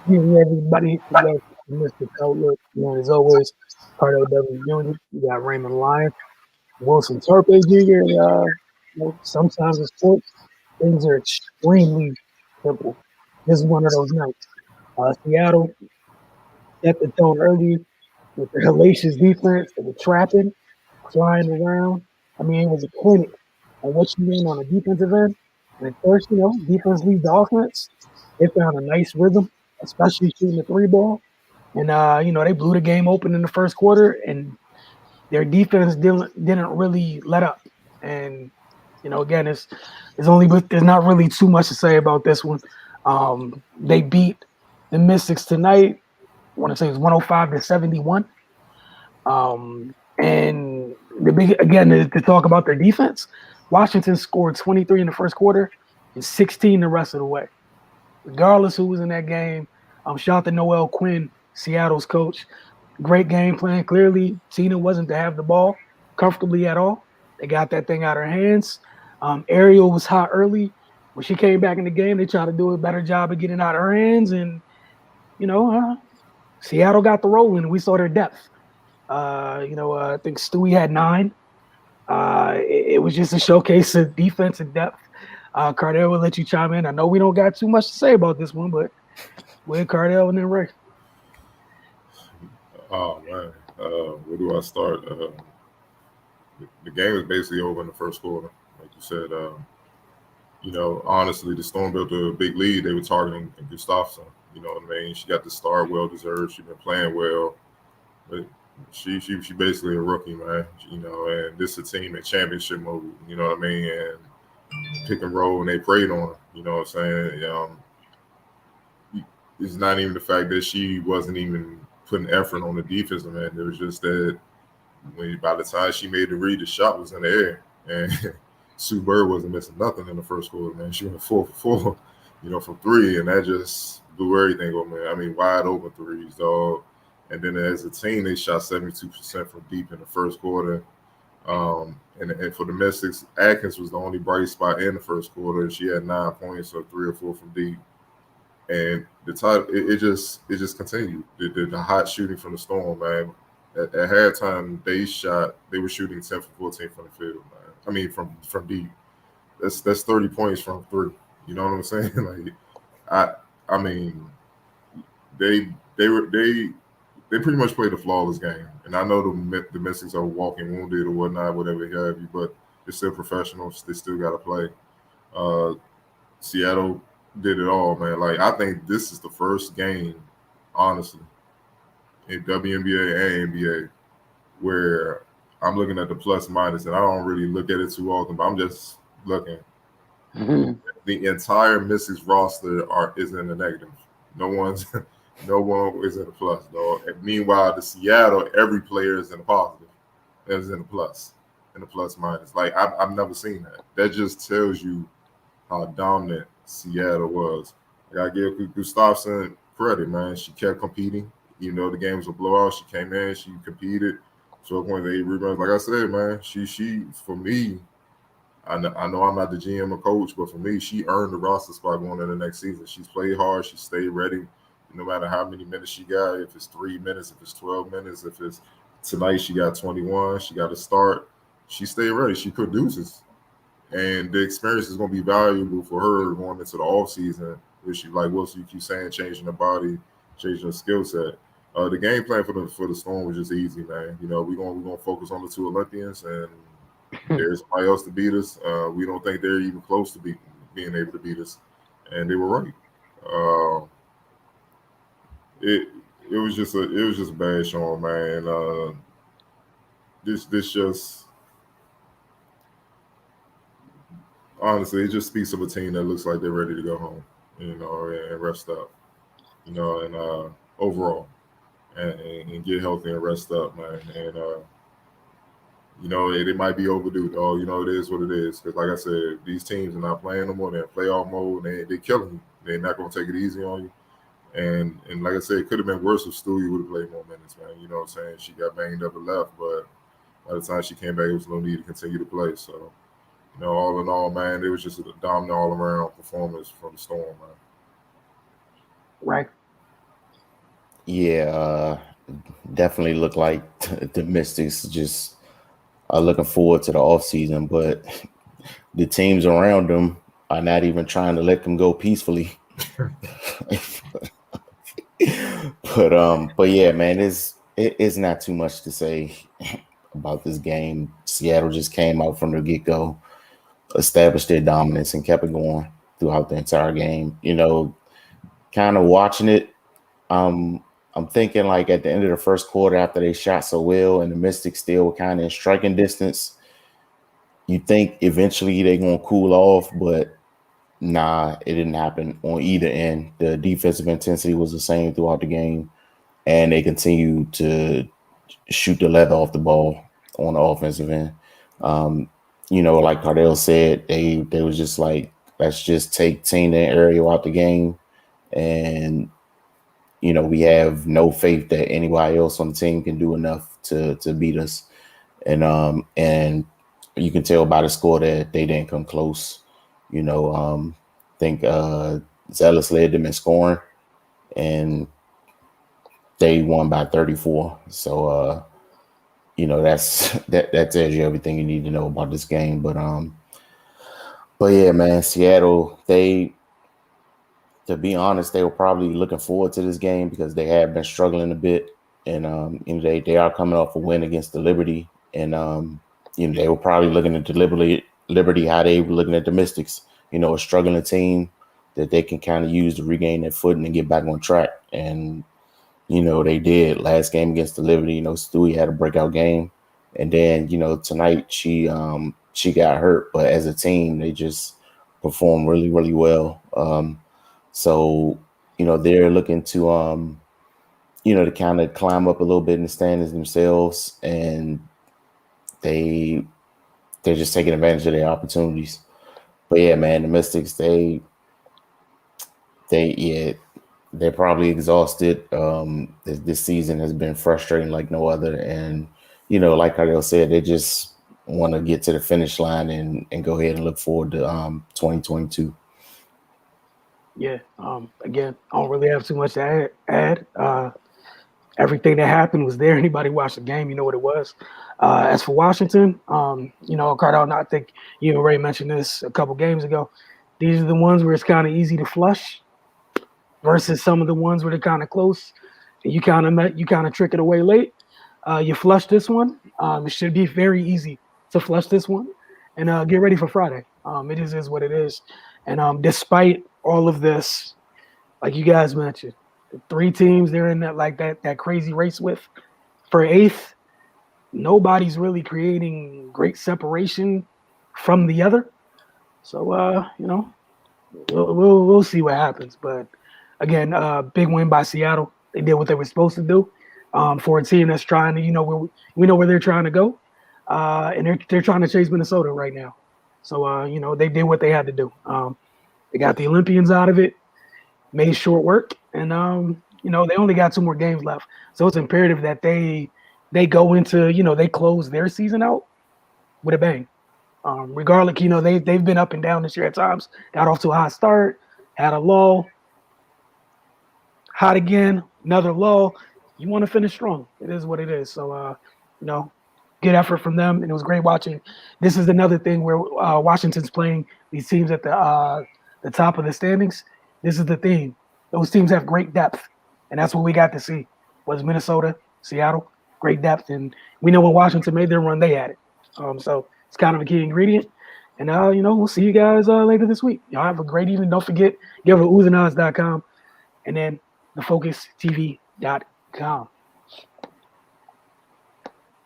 Greeting everybody. Welcome to Mr. Outlook. As always, Cardo W. Jr. You got Raymond Lyons, Wilson Turpin Jr. And, sometimes in sports, things are extremely simple. This is one of those nights. Seattle set the tone early with the hellacious defense and the trapping, flying around. I mean, it was a clinic on what you mean on the defensive end. And at first, defense leads the offense. They found a nice rhythm, especially shooting the three ball. And they blew the game open in the first quarter, and their defense didn't really let up. And again, it's only but there's not really too much to say about this one. They beat the Mystics tonight. I want to say it was 105-71. And the big again to talk about their defense, Washington scored 23 in the first quarter and 16 the rest of the way. Regardless who was in that game, shout out to Noel Quinn, Seattle's coach. Great game plan. Clearly, Tina wasn't to have the ball comfortably at all. They got that thing out of her hands. Ariel was hot early. When she came back in the game, they tried to do a better job of getting out of her hands. And, Seattle got the rolling, and we saw their depth. I think Stewie had 9. It was just a showcase of defense and depth. Cardell will let you chime in. I know we don't got too much to say about this one, but with Cardell and then Ray. Oh man, where do I start? The game is basically over in the first quarter, like you said. Honestly, the Storm built a big lead. They were targeting Gustafsson. You know what I mean? She got the start, well deserved. She's been playing well, but she basically a rookie, man. And this is a team in championship mode. You know what I mean? And pick and roll, and they preyed on her. You know what I'm saying? It's not even the fact that she wasn't even putting effort on the defensive end. It was just that by the time she made the read, the shot was in the air, and Sue Bird wasn't missing nothing in the first quarter. Man, she went 4 for 4, from 3, and that just blew everything over. Man, I mean, wide open threes, dog. And then as a team, they shot 72% from deep in the first quarter. And for the Mystics, Atkins was the only bright spot in the first quarter. She had 9 points, or 3 or 4 from deep. And the time it just continued. The hot shooting from the Storm, man. At halftime, they were shooting 10 for 14 from the field, man. I mean, from deep. That's 30 points from 3. You know what I'm saying? I mean, they pretty much played a flawless game. And I know the Mystics are walking wounded or whatnot, whatever have you, but they're still professionals. They still got to play. Seattle did it all, man. Like, I think this is the first game, honestly, in WNBA and NBA where I'm looking at the plus minus, and I don't really look at it too often, but I'm just looking. Mm-hmm. The entire Mystics roster is in the negative. No one is in the plus, dog. And meanwhile, the Seattle, every player is in the positive. Is in the plus, in the plus minus. Like, I've never seen that. That just tells you how dominant Seattle was. I gotta give Gustafsson credit, man. She kept competing. The game was a blowout. She came in, she competed. 12.8 rebounds. Like I said, man, she for me, I know I'm not the GM or coach, but for me, she earned the roster spot going into the next season. She's played hard. She stayed ready, no matter how many minutes she got. If it's 3 minutes, if it's 12 minutes, if it's tonight she got 21, she got to start. She stayed ready. She produces, and the experience is going to be valuable for her going into the off season. Which, like Wilson, you keep saying, changing the body, changing the skill set. The game plan for the Storm was just easy, man. We're gonna focus on the 2 Olympians, and there's somebody else to beat us. We don't think they're even close to being able to beat us, and they were right. Uh, it it was just a bad showing, man. This just honestly, it just speaks of a team that looks like they're ready to go home, and rest up, and overall, and get healthy and rest up, man. And it might be overdue, though. It is what it is. Because, like I said, these teams are not playing no more. They're in playoff mode. They're killing you. They're not going to take it easy on you. And like I said, it could have been worse if Stewie would have played more minutes, man. You know what I'm saying? She got banged up and left, but by the time she came back, there was no need to continue to play. So, all in all, man, it was just a dominant all-around performance from the Storm, man. Right. Yeah, definitely look like the Mystics just are looking forward to the offseason, but the teams around them are not even trying to let them go peacefully. But yeah, man, it's not too much to say about this game. Seattle just came out from the get go, established their dominance, and kept it going throughout the entire game. Kind of watching it. I'm thinking like at the end of the first quarter, after they shot so well, and the Mystics still kind of in striking distance, you think eventually they're gonna cool off, but nah, it didn't happen on either end. The defensive intensity was the same throughout the game, and they continued to shoot the leather off the ball on the offensive end. Um, like Cardell said, they was just like, let's just take Tina and Ariel out the game, and we have no faith that anybody else on the team can do enough to beat us. And you can tell by the score that they didn't come close. I think Zealous led them in scoring, and they won by 34. So that tells you everything you need to know about this game. But yeah, man, Seattle, to be honest, they were probably looking forward to this game because they have been struggling a bit, and they are coming off a win against the Liberty, and they were probably looking at the Liberty how they were looking at the Mystics, a struggling team that they can kind of use to regain their footing and get back on track, and they did. Last game against the Liberty, Stewie had a breakout game, and then tonight she got hurt, but as a team they just performed really really well. So, they're looking to, to kind of climb up a little bit in the standings themselves, and they're just taking advantage of their opportunities. But yeah, man, the Mystics, they're probably exhausted. This season has been frustrating like no other, and like Cardell said, they just want to get to the finish line and go ahead and look forward to 2022. Yeah. Again, I don't really have too much to add. Everything that happened was there. Anybody watched the game, you know what it was. As for Washington, Cardell, I think you already mentioned this a couple games ago. These are the ones where it's kind of easy to flush versus some of the ones where they're kind of close. And you kind of trick it away late. You flush this one. It should be very easy to flush this one, and get ready for Friday. It is what it is. And despite all of this, like you guys mentioned, the three teams they're in that crazy race with for eighth, nobody's really creating great separation from the other. So we'll see what happens. But again, big win by Seattle. They did what they were supposed to do. For a team that's trying to, we know where they're trying to go, and they're trying to chase Minnesota right now. So they did what they had to do. They got the Olympians out of it, made short work, and they only got 2 more games left. So it's imperative that they go into, they close their season out with a bang. Regardless, they've been up and down this year at times. Got off to a hot start, had a lull, hot again, another lull. You want to finish strong. It is what it is. So good effort from them, and it was great watching. This is another thing where Washington's playing these teams at the top of the standings. This is the theme. Those teams have great depth, and that's what we got to see. Was Minnesota, Seattle, great depth, and we know when Washington made their run, they had it. So it's kind of a key ingredient. And we'll see you guys later this week. Y'all have a great evening. Don't forget, go to Uzanas.com and then thefocustv.com.